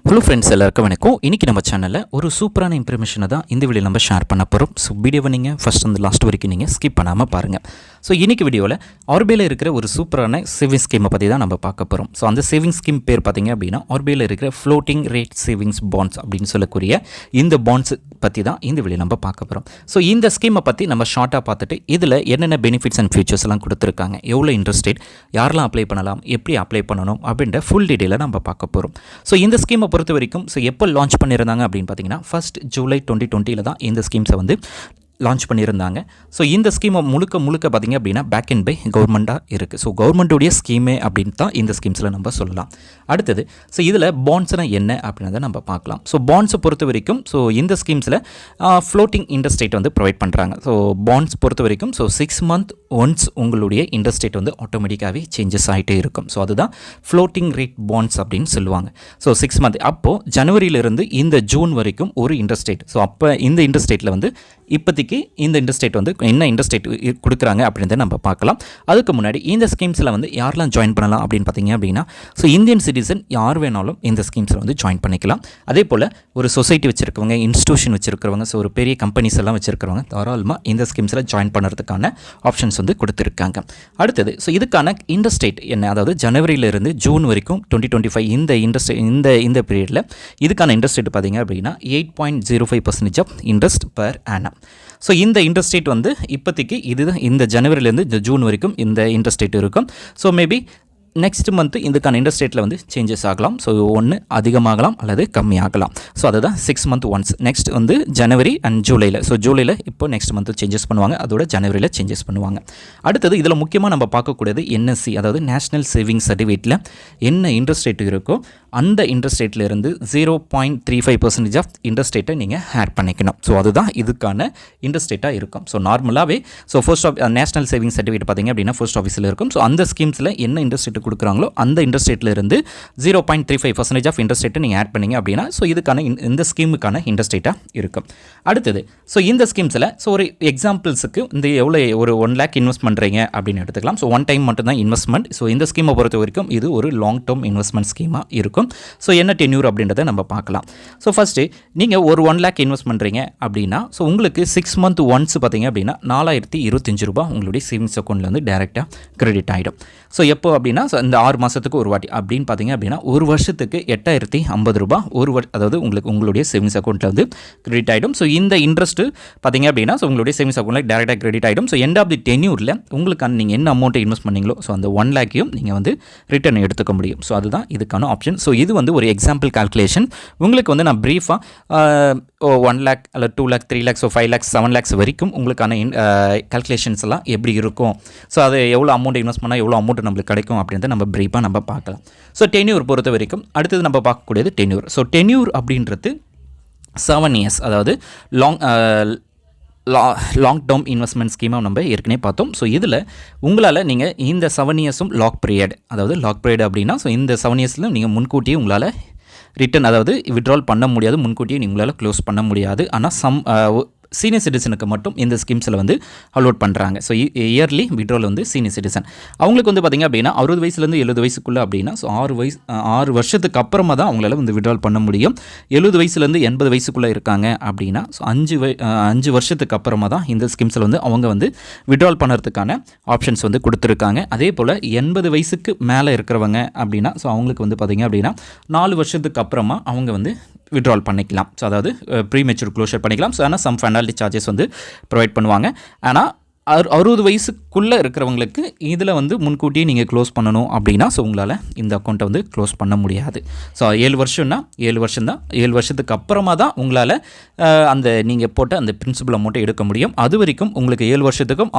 Hello friends, எல்லாருக்கும் வணக்கம். இன்றைக்கி நம்ம சேனலில் ஒரு சூப்பரான இன்ஃபர்மேஷனை தான் இந்த வீடியோ நம்ம ஷேர் பண்ண போகிறோம். ஸோ வீடியோவை நீங்கள் ஃபஸ்ட் வந்து லாஸ்ட் வரைக்கும் நீங்கள் ஸ்கிப் பண்ணாமல் பாருங்கள். ஸோ இன்றைக்கி வீடியோவில் RBIயில் இருக்கிற ஒரு சூப்பரான சேவிங்ஸ் ஸ்கீமை பற்றி தான் நம்ம பார்க்க போகிறோம். ஸோ அந்த சேவிங்ஸ் ஸ்கீம் பேர் பார்த்திங்க அப்படின்னா RBIயில் இருக்கிற ஃப்ளோட்டிங் ரேட் சேவிங்ஸ் பாண்ட்ஸ் அப்படின்னு சொல்லக்கூடிய இந்த பாண்ட்ஸ் பற்றி தான் இந்த வீடியோ நம்ம பார்க்க போகிறோம். ஸோ இந்த ஸ்கீமை பற்றி நம்ம ஷார்ட்டாக பார்த்துட்டு இதில் என்னென்ன பெனிஃபிட்ஸ் அண்ட் ஃபியூச்சர்ஸ் எல்லாம் கொடுத்துருக்காங்க, எவ்வளோ இன்ட்ரெஸ்ட் ரேட், யாரெல்லாம் அப்ளை பண்ணலாம், எப்படி அப்ளை பண்ணணும் அப்படின்ற ஃபுல் டீட்டெயிலை நம்ம பார்க்க போகிறோம். ஸோ இந்த ஸ்கீமை பொறுத்த வரைக்கும் எப்போ லான்ச் பண்ணியிருந்தாங்க அப்படின்னு பார்த்தீங்கன்னா 1 ஜூலை 2020 தான் இந்த ஸ்கீம்ஸை வந்து லான்ச் பண்ணியிருந்தாங்க. ஸோ இந்த ஸ்கீமை முழுக்க பார்த்திங்க அப்படின்னா பேக் அண்ட் பை கவர்மெண்ட்டாக இருக்குது. ஸோ கவர்மெண்ட்டுடைய ஸ்கீமே அப்படின்னு தான் இந்த ஸ்கீம்ஸில் நம்ம சொல்லலாம். அடுத்தது ஸோ இதில் பாண்ட்ஸ்னால் என்ன அப்படின்றத நம்ம பார்க்கலாம். ஸோ பாண்ட்ஸை பொறுத்த வரைக்கும் ஸோ இந்த ஸ்கீம்ஸில் ஃப்ளோட்டிங் இன்ட்ரெஸ்ட் ரேட் வந்து ப்ரொவைட் பண்ணுறாங்க. ஸோ பாண்ட்ஸ் பொறுத்த வரைக்கும் ஸோ 6 month ஒன்ஸ் உங்களுடைய இன்ட்ரெஸ்ட் ரேட் வந்து ஆட்டோமேட்டிக்காகவே சேஞ்சஸ் ஆகிட்டே இருக்கும். ஸோ அதுதான் ஃப்ளோட்டிங் ரேட் பாண்ட்ஸ் அப்படின்னு சொல்லுவாங்க. ஸோ 6 month அப்போது ஜனவரியிலிருந்து இந்த ஜூன் வரைக்கும் ஒரு இன்ட்ரெஸ்ட் ரேட். ஸோ அப்போ இந்த இன்ட்ரெஸ்ட் ரேட்டில் வந்து இப்போதைக்கு இந்த இன்ட்ரெஸ்ட் ரேட் வந்து என்ன இன்ட்ரெஸ்ட் ரேட் கொடுக்குறாங்க அப்படின்றத நம்ம பார்க்கலாம். அதுக்கு முன்னாடி இந்த ஸ்கீம்ஸில் வந்து யாரெல்லாம் ஜாயின் பண்ணலாம் அப்படின்னு பார்த்தீங்க அப்படின்னா ஸோ இந்தியன் சிட்டிசன் யார் வேணாலும் இந்த ஸ்கீம்ஸில் வந்து ஜாயின் பண்ணிக்கலாம். அதே போல் ஒரு சொசைட்டி வச்சுருக்கவங்க, இன்ஸ்டியூஷன் வச்சுருக்கிறவங்க, ஸோ ஒரு பெரிய கம்பெனிஸ் எல்லாம் வச்சுருக்கிறவங்க தாராளமாக இந்த ஸ்கீம்ஸில் ஜாயின் பண்ணுறதுக்கான ஆப்ஷன்ஸ் வந்து கொடுத்துருக்காங்க. அடுத்தது ஸோ இதுக்கான இன்ட்ரெஸ்ட் ரேட் என்ன, அதாவது ஜனவரியிலிருந்து ஜூன் வரைக்கும் 2025 இந்த பீரியடில் இதுக்கான இன்ட்ரெஸ்ட் ரேட் பார்த்தீங்க அப்படின்னா 8.05% of interest per annum. So இந்த இன்ட்ரெஸ்ட் ரேட் வந்து இப்போதைக்கு இதுதான் இந்த ஜனவரியிலேருந்து ஜூன் வரைக்கும் இந்த இன்ட்ரெஸ்ட் ரேட் இருக்கும். ஸோ மேபி நெக்ஸ்ட் மந்த்து இதுக்கான இன்ட்ரெஸ்ட் ரேட்டில் வந்து சேஞ்சஸ் ஆகலாம். ஸோ ஒன்று அதிகமாகலாம் அல்லது கம்மியாகலாம். ஸோ அதுதான் 6 month ஒன்ஸ். நெக்ஸ்ட் வந்து ஜனவரி அண்ட் ஜூலையில். ஸோ ஜூலையில் இப்போ நெக்ஸ்ட் மந்த்து சேஞ்சஸ் பண்ணுவாங்க, அதோட ஜனவரியில் சேஞ்சஸ் பண்ணுவாங்க. அடுத்தது இதில் முக்கியமாக நம்ம பார்க்கக்கூடியது NSC, அதாவது நேஷ்னல் சேவிங்ஸ் சர்டிஃபிகேட்டில் என்ன இன்ட்ரெஸ்ட் ரேட் இருக்கோ அந்த இன்ட்ரெஸ்ட் ரேட்லேருந்து 0.35% ஆஃப் இன்ட்ரெஸ்ட் ரேட்டை நீங்கள் ஆட் பண்ணிக்கணும். ஸோ அதுதான் இதுக்கான இன்ட்ரெஸ்ட் ரேட்டாக இருக்கும். ஸோ நார்மலாகவே ஸோ நேஷனல் சேவிங்ஸ் சர்டிஃபிகேட் பார்த்திங்க அப்படின்னா போஸ்ட் ஆஃபீஸில் இருக்கும். ஸோ அந்த ஸ்கீம்ஸில் என்ன இன்ட்ரெஸ்ட் ரேட் கொடுக்குறாங்களோ அந்த இன்ட்ரெஸ்ட் ரேட்லேருந்து 0.35% ஆஃப் இன்ட்ரெஸ்ட் ரேட்டை நீங்கள் ஆட் பண்ணிங்க அப்படின்னா ஸோ இதுக்கான இந்த ஸ்கீமுக்கான இன்ட்ரெஸ்ட் ரேட்டாக இருக்கும். அடுத்தது ஸோ இந்த ஸ்கீம்ஸில் ஸோ ஒரு எக்ஸாம்பிள்ஸுக்கு இந்த எவ்வளோ ஒரு 1 lakh இன்வெஸ்ட் பண்ணுறீங்க அப்படின்னு எடுத்துக்கலாம். ஸோ 1 time மட்டும்தான் இன்வெஸ்ட்மெண்ட். ஸோ இந்த ஸ்கீமை பொறுத்த வரைக்கும் இது ஒரு லாங் டேர்ம் இன்வெஸ்ட்மெண்ட் ஸ்கீமாக இருக்கும். ஸோ என்ன டென்யூர் அப்படின்றத நம்ம பார்க்கலாம். ஸோ ஃபஸ்ட்டு நீங்கள் ஒரு 1 lakh இன்வெஸ்ட் பண்ணுறீங்க அப்படின்னா ஸோ உங்களுக்கு 6 month ஒன்ஸ் பார்த்தீங்க அப்படின்னா 4025 ரூபாய் உங்களுடைய சேவிங்ஸ் அக்கௌண்ட்டில் வந்து டேரெக்டாக கிரெடிட் ஆகிடும். ஸோ எப்போ அப்படின்னா ஸோ இந்த 6 மாதத்துக்கு ஒரு வாட்டி அப்படின்னு பார்த்தீங்க அப்படின்னா ஒரு வருஷத்துக்கு 8050 ரூபாய் அதாவது உங்களுடைய சேவிங்ஸ் அக்கௌண்ட்டில் வந்து கிரெடிட் ஆகிடும். ஸோ இந்த இன்ட்ரெஸ்ட்டு பார்த்தீங்க அப்படின்னா ஸோ உங்களுடைய சேவிங்ஸ் அக்கௌண்ட்டில் டேரெக்டாக கிரெடிட் ஆகிடும். ஸோ எண்ட் ஆஃப் தி டென்யூரில் உங்களுக்கான நீங்கள் என்ன அமௌண்ட்டை இன்வெஸ்ட் பண்ணீங்களோ ஸோ அந்த 1 lakh நீங்கள் வந்து ரிட்டர்ன் எடுத்துக்க முடியும். ஸோ அதுதான் இதுக்கான ஆப்ஷன். ஸோ இது வந்து ஒரு எக்ஸாம்பிள் கால்குலேஷன். உங்களுக்கு வந்து நான் ப்ரீஃபாக 1 lakh அல்லது 2 lakh 3 lakh so 5 lakhs 7 lakhs வரைக்கும் உங்களுக்கான கால்குலேஷன்ஸ் எல்லாம் எப்படி இருக்கும், ஸோ அது எவ்வளோ அமௌண்ட் இன்வெஸ்ட் பண்ணால் எவ்வளோ அமௌண்ட் நம்மளுக்கு கிடைக்கும் அப்படின்றத நம்ம ப்ரீஃபாக நம்ம பார்க்கலாம். ஸோ டென்யூர் பொறுத்த வரைக்கும் அடுத்தது நம்ம பார்க்கக்கூடியது டென்யூர். ஸோ டென்யூர் அப்படின்றது 7 years, அதாவது லாங் டேர்ம் இன்வெஸ்ட்மெண்ட் ஸ்கீமாக நம்ம ஏற்கனவே பார்த்தோம். ஸோ இதில் உங்களால் நீங்கள் இந்த 7 yearsம் லாக் பீரியட், அதாவது லாக் பீரியட் அப்படின்னா ஸோ இந்த 7 yearsல நீங்கள் முன்கூட்டியே உங்களால் ரிட்டர்ன், அதாவது விட்ரால் பண்ண முடியாது, முன்கூட்டியே உங்களால் க்ளோஸ் பண்ண முடியாது. ஆனால் சீனியர் சிட்டிசனுக்கு மட்டும் இந்த ஸ்கீம்ஸில் வந்து அலோட் பண்ணுறாங்க. ஸோ இயர்லி விட்ரால் வந்து சீனியர் சிட்டிசன் அவங்களுக்கு வந்து பார்த்திங்க அப்படின்னா 60 வயசுலேருந்து 70 வயசுக்குள்ளே அப்படின்னா ஸோ 6 வருஷத்துக்கு அப்புறமா தான் அவங்களால வந்து விட்ரால் பண்ண முடியும். 70 வயசுலேருந்து 80 வயசுக்குள்ளே இருக்காங்க அப்படின்னா ஸோ 5 வருஷத்துக்கு அப்புறமா தான் இந்த ஸ்கீம்ஸில் வந்து அவங்க வந்து விட்ரால் பண்ணுறதுக்கான ஆப்ஷன்ஸ் வந்து கொடுத்துருக்காங்க. அதே போல் 80 வயசுக்கு மேலே இருக்கிறவங்க அப்படின்னா ஸோ அவங்களுக்கு வந்து பார்த்திங்க அப்படின்னா 4 வருஷத்துக்கு அப்புறமா அவங்க வந்து விட்ரால் பண்ணிக்கலாம். ஸோ அதாவது ப்ரீ மெச்சூர் க்ளோஷர் பண்ணிக்கலாம். ஸோ ஆனால் சம் பெனால்ட்டி சார்ஜஸ் வந்து ப்ரொவைட் பண்ணுவாங்க. ஆனால் 60 வயசுக்குள்ளே இருக்கிறவங்களுக்கு இதில் வந்து முன்கூட்டியே நீங்கள் க்ளோஸ் பண்ணணும் அப்படின்னா ஸோ உங்களால் இந்த அக்கௌண்ட்டை வந்து க்ளோஸ் பண்ண முடியாது. ஸோ 7 வருஷம்னா 7 வருஷம் தான். 7 வருஷத்துக்கு அப்புறமா தான் உங்களால் அந்த நீங்கள் போட்ட அந்த பிரின்சிபல் அமௌண்ட்டை எடுக்க முடியும். அது வரைக்கும் உங்களுக்கு 7 வருஷத்துக்கும்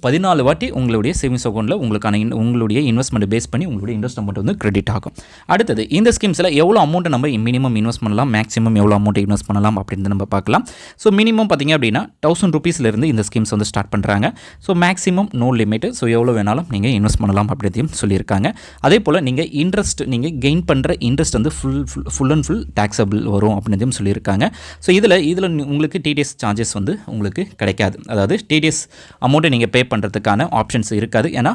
14 வாட்டி உங்களுடைய சேவிங்ஸ் அக்கௌண்ட்டில் உங்களுடைய இன்வெஸ்ட்மெண்ட் பேஸ் பண்ணி உங்களுடைய இன்வெஸ்ட் அமௌண்ட் வந்து கிரெடிட் ஆகும். அடுத்தது இந்த ஸ்கீம்ஸில் எவ்வளோ அமௌண்ட்டை நம்ம மினிமம் இன்வெஸ்ட் பண்ணலாம், மேக்ஸிமம் எவ்வளோ அமௌண்ட் இன்வெஸ்ட் பண்ணலாம் அப்படின்னு நம்ம பார்க்கலாம். ஸோ மினிமம் பார்த்திங்க அப்படின்னா 1000 rupeesலேருந்து இந்த ஸ்கீம்ஸ் வந்து ஸ்டார்ட் பண்ணுறாங்க. So maximum no limit. So எவ்வளோ வேணாலும் நீங்கள் இன்வெஸ்ட் பண்ணலாம் அப்படின்றையும் சொல்லியிருக்காங்க. அதே போல் நீங்கள் இன்ட்ரெஸ்ட் நீங்கள் கெயின் பண்ணுற இன்ட்ரெஸ்ட் வந்து ஃபுல் அண்ட் ஃபுல் டேக்ஸபிள் வரும் அப்படின்றதையும் சொல்லியிருக்காங்க. ஸோ இதில் உங்களுக்கு டிடிஎஸ் சார்ஜஸ் வந்து உங்களுக்கு கிடைக்காது. அதாவது டிடிஎஸ் அமௌண்ட்டை நீங்கள் பே பண்ணுறதுக்கான ஆப்ஷன்ஸ் இருக்காது. ஏன்னா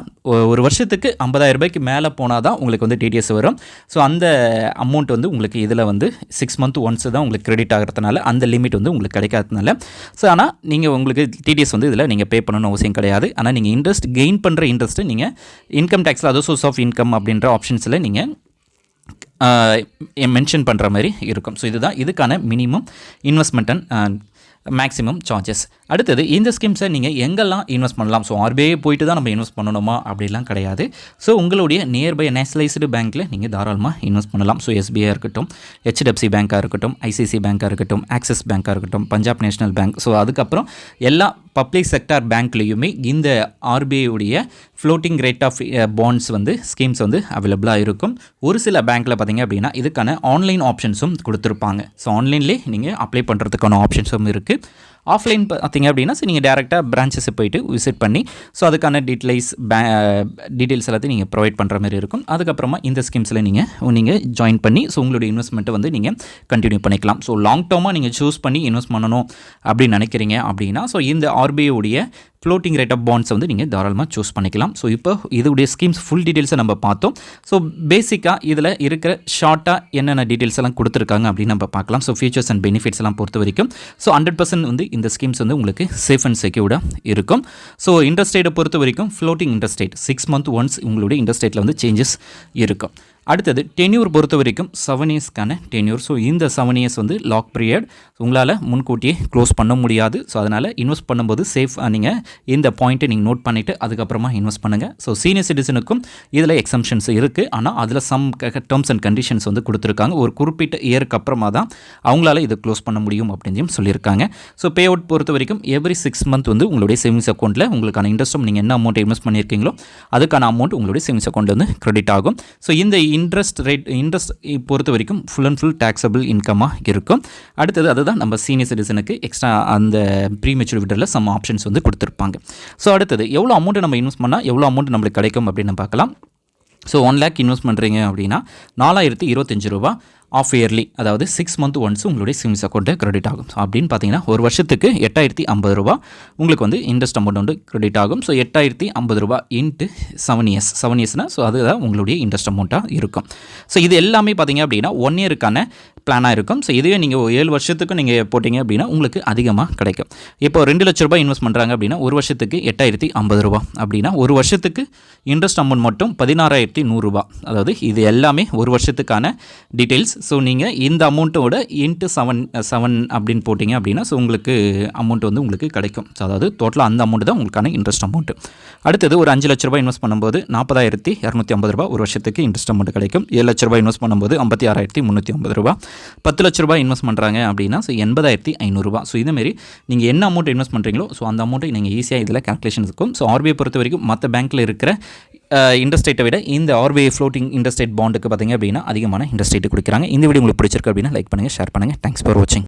ஒரு வருஷத்துக்கு 50,000 ரூபாய்க்கு மேலே போனால் தான் உங்களுக்கு வந்து டிடிஎஸ் வரும். ஸோ அந்த அமௌண்ட் வந்து உங்களுக்கு இதில் வந்து 6 month ஒன்ஸ் தான் உங்களுக்கு கிரெடிட் ஆகிறதுனால அந்த லிமிட் வந்து உங்களுக்கு கிடைக்காததுனால ஸோ ஆனால் நீங்கள் உங்களுக்கு டிடிஎஸ் வந்து இதில் நீங்கள் பே பண்ணணும்னு அவசியம் கிடையாது. ஆனால் நீங்கள் இன்ட்ரெஸ்ட் கெயின் பண்ணுற இன்ட்ரெஸ்ட்டு நீங்கள் இன்கம் டேக்ஸில் அதர் சோர்ஸ் ஆஃப் இன்கம் அப்படின்ற ஆப்ஷன்ஸில் நீங்கள் மென்ஷன் பண்ணுற மாதிரி இருக்கும். ஸோ இதுதான் இதுக்கான minimum investment and maximum charges. அடுத்தது இந்த ஸ்கீம்ஸை நீங்கள் எங்கெல்லாம் இன்வெஸ்ட் பண்ணலாம்? ஸோ ஆர்பிஐ போயிட்டு தான் நம்ம இன்வெஸ்ட் பண்ணணுமா அப்படிலாம் கிடையாது. ஸோ உங்களுடைய நியர்பை நேஷனலைஸ்டு பேங்க்கில் நீங்கள் தாராளமாக இன்வெஸ்ட் பண்ணலாம். ஸோ எஸ்பிஐ இருக்கட்டும், ஹெச்டிஎஃப்சி பேங்காக இருக்கட்டும், ஐசிசி பேங்காக இருக்கட்டும், ஆக்சிஸ் பேங்காக இருக்கட்டும், பஞ்சாப் நேஷனல் பேங்க். ஸோ அதுக்கப்புறம் எல்லா பப்ளிக் செக்டார் பேங்க்லேயுமே இந்த ஆர்பிஐ உடைய ஃப்ளோட்டிங் ரேட் ஆஃப் பாண்ட்ஸ் வந்து ஸ்கீம்ஸ் வந்து அவைலபிளாக இருக்கும். ஒரு சில பேங்க்கில் பார்த்தீங்க அப்படின்னா இதுக்கான ஆன்லைன் ஆப்ஷன்ஸும் கொடுத்துருப்பாங்க. ஸோ ஆன்லைன்லேயே நீங்கள் அப்ளை பண்ணுறதுக்கான ஆப்ஷன்ஸும் இருக்குது. ஆஃப்லைன் பார்த்தீங்க அப்படின்னா ஸோ நீங்கள் டேரெக்டாக பிரான்ச்சஸை போய்ட்டு விசிட் பண்ணி ஸோ அதுக்கான டீட்டெயில்ஸ் எல்லாத்தையும் நீங்கள் ப்ரொவைட் பண்ணுற மாதிரி இருக்கும். அதுக்கப்புறமா இந்த ஸ்கீம்ஸில் நீங்கள் ஜாயின் பண்ணி ஸோ உங்களுடைய இன்வெஸ்ட்மெண்ட்டை வந்து நீங்கள் கண்டினியூ பண்ணிக்கலாம். ஸோ லாங் டேர்மாக நீங்கள் சூஸ் பண்ணி இன்வெஸ்ட் பண்ணணும் அப்படின்னு நினைக்கிறீங்க அப்படின்னா ஸோ இந்த ஆர்பிஐ உடைய ஃப்ளோட்டிங் ரேட் ஆஃப் பாண்ட்ஸை வந்து நீங்கள் தாராளமாக சூஸ் பண்ணிக்கலாம். ஸோ இப்போ இதோடைய ஸ்கீம்ஸ் ஃபுல் டீட்டெயில்ஸை நம்ம பார்த்தோம். ஸோ பேசிக்காக இதில் இருக்கிற ஷார்ட்டாக என்னென்ன டீட்டெயில்ஸ் எல்லாம் கொடுத்துருக்காங்க அப்படின்னு நம்ம பார்க்கலாம். ஸோ ஃபீச்சர்ஸ் அண்ட் பெனிஃபிட்ஸ் எல்லாம் பொறுத்த வரைக்கும் ஸோ 100% வந்து இந்த ஸ்கீம்ஸ் வந்து உங்களுக்கு சேஃப் அண்ட் செக்யூர்டாக இருக்கும். ஸோ இன்ட்ரெஸ்ட் ரேட்டை பொறுத்த வரைக்கும் floating interest rate 6 month once உங்களுடைய இன்ட்ரெஸ்ட் ரேட்டில் வந்து சேஞ்சஸ் இருக்கும். அடுத்தது டென்யூர் பொறுத்த வரைக்கும் 7 yearsக்கான டென்யூர். ஸோ இந்த 7 years வந்து லாக் பீரியட் உங்களால் முன்கூட்டியே க்ளோஸ் பண்ண முடியாது. ஸோ அதனால் இன்வெஸ்ட் பண்ணும்போது சேஃப் நீங்கள் இந்த பாயிண்ட்டை நீங்கள் நோட் பண்ணிவிட்டு அதுக்கப்புறமா இன்வெஸ்ட் பண்ணுங்கள். ஸோ சீனியர் சிட்டிசனுக்கும் இதில் எக்ஸம்ஷன்ஸ் இருக்குது. ஆனால் அதில் சம் டேர்ம்ஸ் அண்ட் கண்டிஷன்ஸ் வந்து கொடுத்துருக்காங்க. ஒரு குறிப்பிட்ட இயருக்கு அப்புறமா தான் அவங்களால இதை க்ளோஸ் பண்ண முடியும் அப்படின்னு சொல்லியிருக்காங்க. ஸோ பே அவுட் பொறுத்த வரைக்கும் எவ்ரி 6 month வந்து உங்களுடைய சேவிங்ஸ் அக்கௌண்ட்டில் உங்களுக்கான இன்ட்ரெஸ்ட்டும் நீங்கள் என்ன அமௌண்ட் இன்வெஸ்ட் பண்ணியிருக்கீங்களோ அதுக்கான அமௌண்ட் உங்களுடைய சேவிங்ஸ் அக்கௌண்ட் வந்து கிரெடிட் ஆகும். ஸோ இந்த இன்ட்ரெஸ்ட் பொறுத்த வரைக்கும் ஃபுல் அண்ட் ஃபுல் டேக்ஸபிள் இன்கமாக இருக்கும். அடுத்தது அதுதான் நம்ம சீனியர் சிட்டிசனுக்கு எக்ஸ்ட்ரா அந்த ப்ரீமெச்சூர் விட்ரல சம் ஆப்ஷன்ஸ் வந்து கொடுத்துருப்பாங்க. ஸோ அடுத்தது எவ்வளோ அமௌண்ட்டு நம்ம இன்வெஸ்ட் பண்ணால் எவ்வளோ அமௌண்ட் நம்மளுக்கு கிடைக்கும் அப்படின்னு பார்க்கலாம். ஸோ 1 lakh இன்வெஸ்ட் பண்ணுறீங்க அப்படின்னா 4025 ரூபா ஆஃப் இயர்லி, அதாவது 6 month ஒன்ஸ் உங்களுடைய சேவிங்ஸ் அக்கௌண்ட்டு கிரெடிட் ஆகும். ஸோ அப்படின்னு பார்த்தீங்கன்னா ஒரு வருஷத்துக்கு 8050 ரூபா உங்களுக்கு வந்து இன்ட்ரெஸ்ட் அமௌண்ட் வந்து கிரெடிட் ஆகும். ஸோ 8050 ரூபா இன்ட்டு 7 இயர்ஸ்னால் ஸோ அதுதான் உங்களுடைய இன்ட்ரெஸ்ட் அமௌண்ட்டாக இருக்கும். ஸோ இது எல்லாமே பார்த்தீங்க அப்படின்னா 1 yearக்கான பிளானாக இருக்கும். ஸோ இதுவே நீங்கள் 7 வருஷத்துக்கு நீங்கள் போட்டிங்க அப்படின்னா உங்களுக்கு அதிகமாக கிடைக்கும். இப்போ 2 லட்ச ரூபாய் இன்வெஸ்ட் பண்ணுறாங்க அப்படின்னா ஒரு வருஷத்துக்கு 8050 ரூபா அப்படின்னா ஒரு வருஷத்துக்கு இன்ட்ரெஸ்ட் அமௌண்ட் மட்டும் 16100 ரூபா. அதாவது இது எல்லாமே ஒரு வருஷத்துக்கான டீட்டெயில்ஸ். ஸோ நீங்கள் இந்த அமௌண்ட்டோட இன்ட்டு 7 அப்படின்னு போட்டிங்க அப்படின்னா ஸோ உங்களுக்கு அமௌண்ட் வந்து உங்களுக்கு கிடைக்கும். ஸோ அதாவது டோட்டலாக அந்த அமௌண்ட் தான் உங்களுக்கான இன்ட்ரெஸ்ட் அமௌண்ட்டு. அடுத்தது ஒரு 5 லட்ச ரூபாய் இன்வெஸ்ட் பண்ணும்போது 40250 ரூபா ஒரு வருஷத்துக்கு இன்ட்ரெஸ்ட் அமௌண்ட் கிடைக்கும். 7 லட்ச ரூபாய் இன்வெஸ்ட் பண்ணும்போது 56350 ரூபா. 10 லட்ச ரூபாய் இன்வெஸ்ட் பண்ணுறாங்க அப்படின்னா ஸோ 80500 ரூபா. ஸோ இதேமாரி நீங்கள் என்ன அமௌண்ட் இன்வெஸ்ட் பண்ணுறீங்களோ ஸோ அந்த அமௌண்ட்டை நீங்கள் ஈஸியாக இதில் கால்குலேஷன் இருக்கும். ஸோ ஆர்பிஐ பொறுத்த வரைக்கும் மற்ற பேங்க்கில் இருக்கிற இன்ட்ரெஸ்ட் ரேட்டை விட இந்த ஆர்பிஐ ஃப்ளோட்டிங் இன்ட்ரெஸ்ட் ரேட் பாண்டுக்கு பார்த்தீங்க அப்படின்னா அதிகமான இன்ட்ரெஸ்ட் ரேட்டு கொடுக்குறாங்க. இந்த வீடியோ உங்களுக்கு பிடிச்சிருக்கு அப்படின்னா லைக் பண்ணுங்கள், ஷேர் பண்ணுங்கள். தேங்க்ஸ் ஃபார் வாட்சிங்.